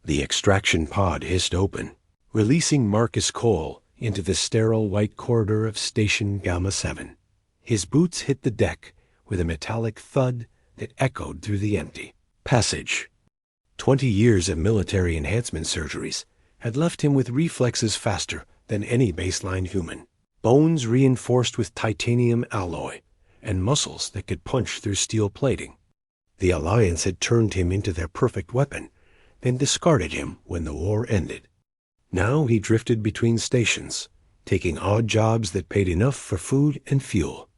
The extraction pod hissed open, releasing Marcus Cole into the sterile white corridor of Station Gamma 7. His boots hit the deck with a metallic thud that echoed through the empty passage. 20 years of military enhancement surgeries had left him with reflexes faster than any baseline human, bones reinforced with titanium alloy, and muscles that could punch through steel plating. The Alliance had turned him into their perfect weapon, then discarded him when the war ended. Now he drifted between stations, taking odd jobs that paid enough for food and fuel.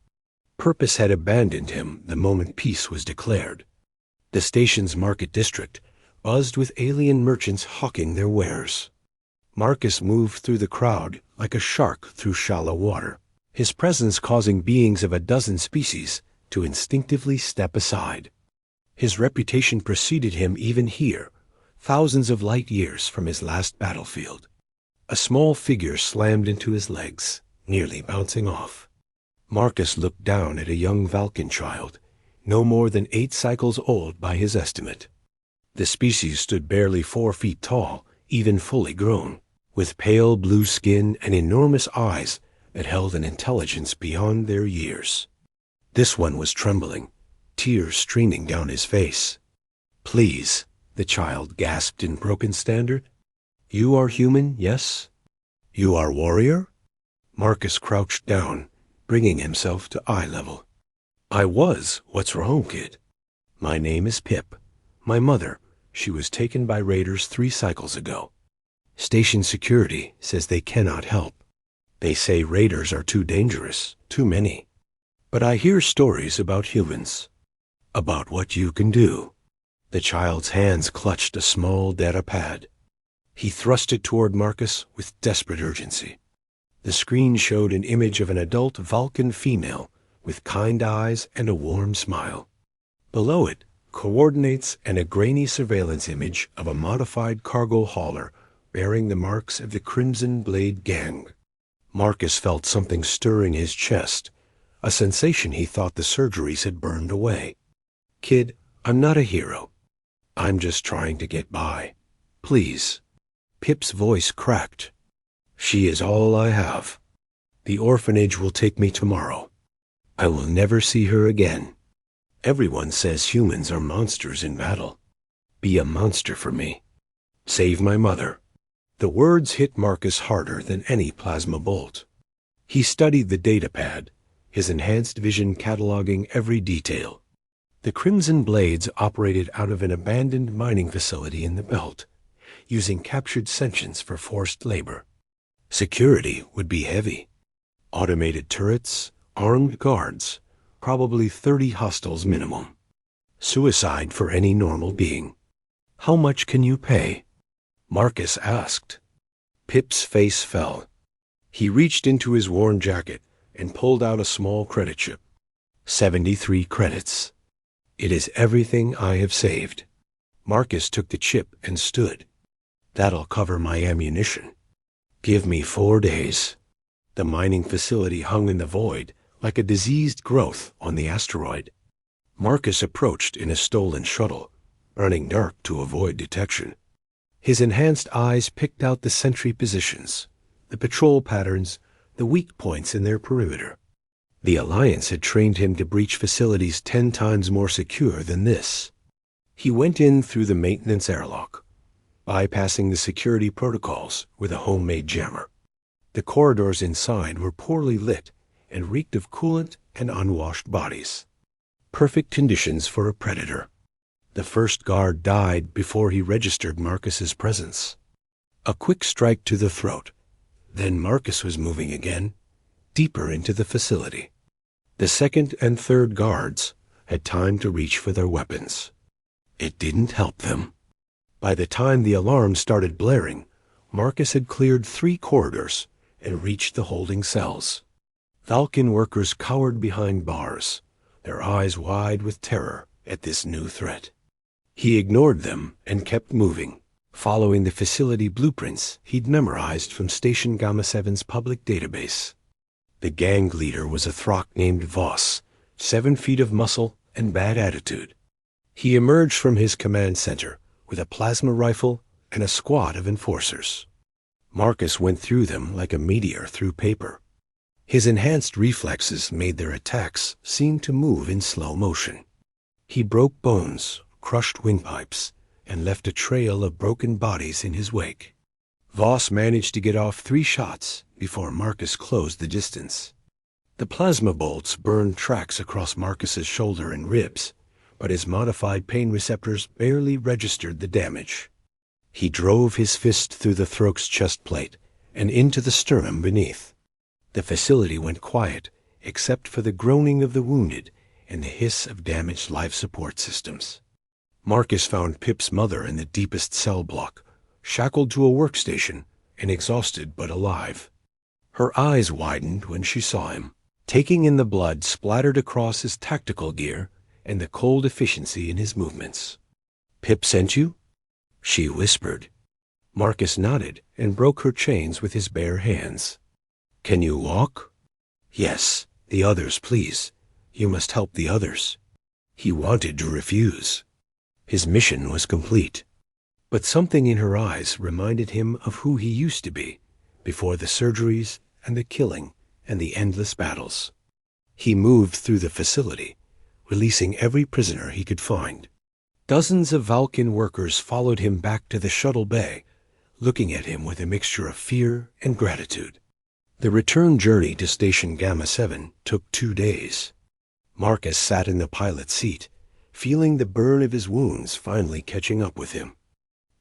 Purpose had abandoned him the moment peace was declared. The station's market district buzzed with alien merchants hawking their wares. Marcus moved through the crowd like a shark through shallow water, his presence causing beings of a dozen species to instinctively step aside. His reputation preceded him even here, thousands of light years from his last battlefield. A small figure slammed into his legs, nearly bouncing off. Marcus looked down at a young Vulcan child, no more than 8 cycles old by his estimate. The species stood barely 4 feet tall, even fully grown, with pale blue skin and enormous eyes that held an intelligence beyond their years. This one was trembling, tears streaming down his face. "Please," the child gasped in broken standard. "You are human, yes? You are warrior?" Marcus crouched down, bringing himself to eye level. "I was. What's wrong, kid?" "My name is Pip. My mother, she was taken by raiders 3 cycles ago. Station security says they cannot help. They say raiders are too dangerous, too many. But I hear stories about humans, about what you can do." The child's hands clutched a small data pad. He thrust it toward Marcus with desperate urgency. The screen showed an image of an adult Vulcan female with kind eyes and a warm smile. Below it, coordinates and a grainy surveillance image of a modified cargo hauler bearing the marks of the Crimson Blade Gang. Marcus felt something stirring his chest, a sensation he thought the surgeries had burned away. "Kid, I'm not a hero. I'm just trying to get by. Please." Pip's voice cracked. "She is all I have. The orphanage will take me tomorrow. I will never see her again. Everyone says humans are monsters in battle. Be a monster for me. Save my mother." The words hit Marcus harder than any plasma bolt. He studied the datapad, his enhanced vision cataloging every detail. The Crimson Blades operated out of an abandoned mining facility in the belt, using captured sentients for forced labor. Security would be heavy. Automated turrets, armed guards, probably 30 hostiles minimum. Suicide for any normal being. "How much can you pay?" Marcus asked. Pip's face fell. He reached into his worn jacket and pulled out a small credit chip. 73 credits. "It is everything I have saved." Marcus took the chip and stood. "That'll cover my ammunition. Give me 4 days." The mining facility hung in the void like a diseased growth on the asteroid. Marcus approached in a stolen shuttle, running dark to avoid detection. His enhanced eyes picked out the sentry positions, the patrol patterns, the weak points in their perimeter. The Alliance had trained him to breach facilities 10 times more secure than this. He went in through the maintenance airlock, bypassing the security protocols with a homemade jammer. The corridors inside were poorly lit and reeked of coolant and unwashed bodies. Perfect conditions for a predator. The first guard died before he registered Marcus's presence. A quick strike to the throat. Then Marcus was moving again, deeper into the facility. The second and third guards had time to reach for their weapons. It didn't help them. By the time the alarm started blaring, Marcus had cleared 3 corridors and reached the holding cells. Vulcan workers cowered behind bars, their eyes wide with terror at this new threat. He ignored them and kept moving, following the facility blueprints he'd memorized from Station Gamma 7's public database. The gang leader was a Throck named Voss, 7 feet of muscle and bad attitude. He emerged from his command center with a plasma rifle, and a squad of enforcers. Marcus went through them like a meteor through paper. His enhanced reflexes made their attacks seem to move in slow motion. He broke bones, crushed windpipes, and left a trail of broken bodies in his wake. Voss managed to get off 3 shots before Marcus closed the distance. The plasma bolts burned tracks across Marcus's shoulder and ribs, but his modified pain receptors barely registered the damage. He drove his fist through the throat's chest plate and into the sternum beneath. The facility went quiet, except for the groaning of the wounded and the hiss of damaged life support systems. Marcus found Pip's mother in the deepest cell block, shackled to a workstation and exhausted but alive. Her eyes widened when she saw him, taking in the blood splattered across his tactical gear and the cold efficiency in his movements. "Pip sent you?" she whispered. Marcus nodded and broke her chains with his bare hands. "Can you walk?" "Yes, the others, please. You must help the others." He wanted to refuse. His mission was complete. But something in her eyes reminded him of who he used to be, before the surgeries and the killing and the endless battles. He moved through the facility, releasing every prisoner he could find. Dozens of Vulcan workers followed him back to the shuttle bay, looking at him with a mixture of fear and gratitude. The return journey to Station Gamma 7 took 2 days. Marcus sat in the pilot's seat, feeling the burn of his wounds finally catching up with him.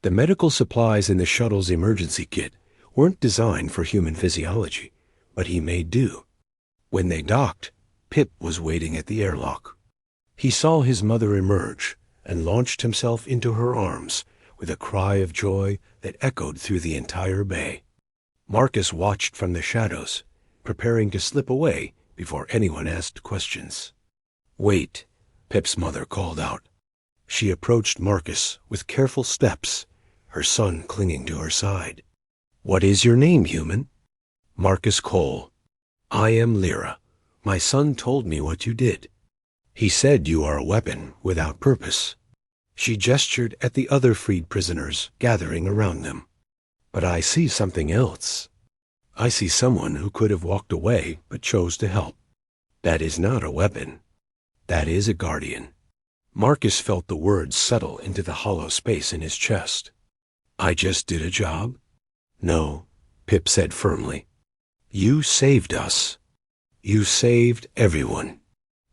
The medical supplies in the shuttle's emergency kit weren't designed for human physiology, but he made do. When they docked, Pip was waiting at the airlock. He saw his mother emerge and launched himself into her arms with a cry of joy that echoed through the entire bay. Marcus watched from the shadows, preparing to slip away before anyone asked questions. "Wait," Pip's mother called out. She approached Marcus with careful steps, her son clinging to her side. "What is your name, human?" "Marcus Cole." "I am Lyra. My son told me what you did. He said you are a weapon without purpose." She gestured at the other freed prisoners gathering around them. "But I see something else. I see someone who could have walked away but chose to help. That is not a weapon. That is a guardian." Marcus felt the words settle into the hollow space in his chest. "I just did a job?" "No," Pip said firmly. "You saved us. You saved everyone."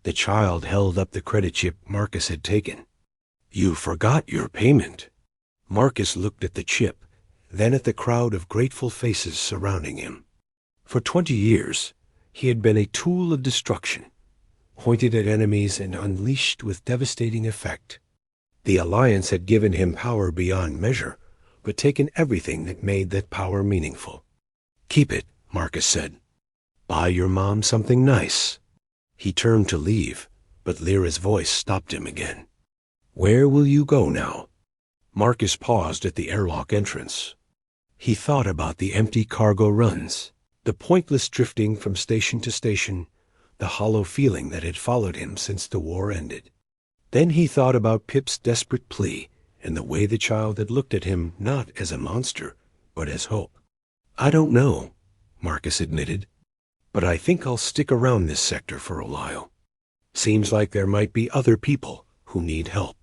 The child held up the credit chip Marcus had taken. "You forgot your payment." Marcus looked at the chip, then at the crowd of grateful faces surrounding him. For 20 years, he had been a tool of destruction, pointed at enemies and unleashed with devastating effect. The Alliance had given him power beyond measure, but taken everything that made that power meaningful. "Keep it," Marcus said. "Buy your mom something nice." He turned to leave, but Lyra's voice stopped him again. "Where will you go now?" Marcus paused at the airlock entrance. He thought about the empty cargo runs, the pointless drifting from station to station, the hollow feeling that had followed him since the war ended. Then he thought about Pip's desperate plea and the way the child had looked at him not as a monster, but as hope. "I don't know," Marcus admitted, "but I think I'll stick around this sector for a while. Seems like there might be other people who need help.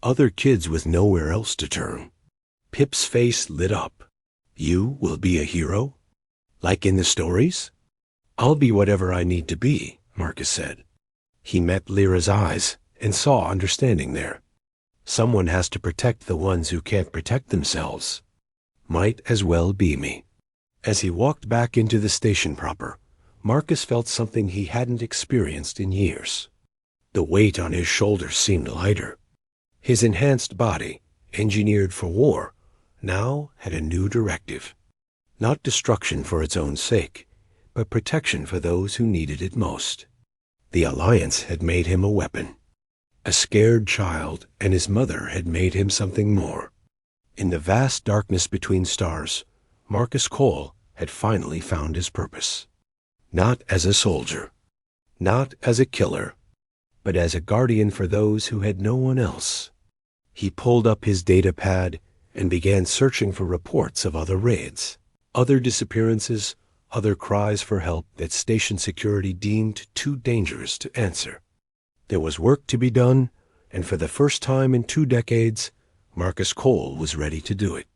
Other kids with nowhere else to turn." Pip's face lit up. "You will be a hero? Like in the stories?" "I'll be whatever I need to be," Marcus said. He met Lyra's eyes and saw understanding there. Someone has to protect the ones who can't protect themselves. Might as well be me. As he walked back into the station proper, Marcus felt something he hadn't experienced in years. The weight on his shoulders seemed lighter. His enhanced body, engineered for war, now had a new directive. Not destruction for its own sake, but protection for those who needed it most. The Alliance had made him a weapon. A scared child and his mother had made him something more. In the vast darkness between stars, Marcus Cole had finally found his purpose. Not as a soldier, not as a killer, but as a guardian for those who had no one else. He pulled up his data pad and began searching for reports of other raids, other disappearances, other cries for help that station security deemed too dangerous to answer. There was work to be done, and for the first time in 2 decades, Marcus Cole was ready to do it.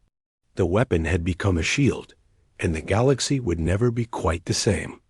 The weapon had become a shield, and the galaxy would never be quite the same.